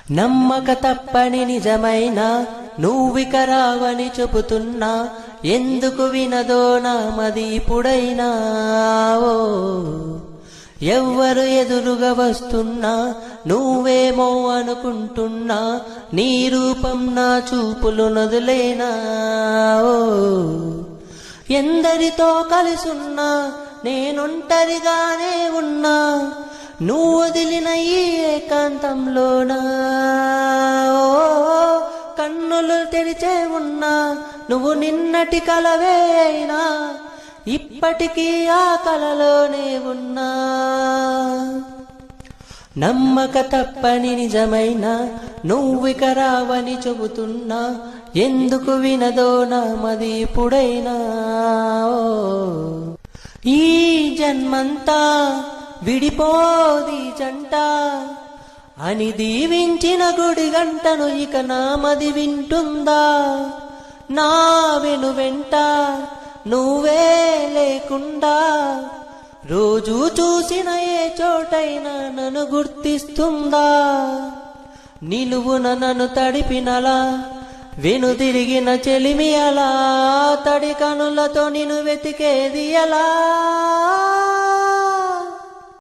నమ్మక తప్పని నిజమైన నువ్విక రావని చెబుతున్నా, ఎందుకు వినదో నా మది ఇప్పుడైనా. ఓ ఎవ్వరు ఎదురుగా వస్తున్నా నువ్వేమో అనుకుంటున్నా, నీ రూపం నా చూపులు నదులేనా. ఓ ఎందరితో కలిసున్నా నేనొంటరిగానే ఉన్నా, నువ్వు వదిలిన ఈ ఏకాంతంలోనా. కన్నులు తెరిచే ఉన్నా నువ్వు నిన్నటి కలవే అయినా, ఇప్పటికీ ఆ కలలోనే ఉన్నా. నమ్మక తప్పని నిజమైన నువ్విక రావని చెబుతున్నా, ఎందుకు వినదో నా మది ఇప్పుడైనా. ఈ జన్మంతా విడిపోది జంట అని దీవించిన గుడి గంటను ఇక నా మది వింటుందా. నా వెనువెంట నువ్వే లేకుండా, రోజు చూసిన ఏ చోటైనా నన్ను గుర్తిస్తుందా. నిలువున నన్ను తడిపినలా వెనుదిరిగిన చెలిమి అలా, తడి కనులతో నిన్ను వెతికేది ఎలా.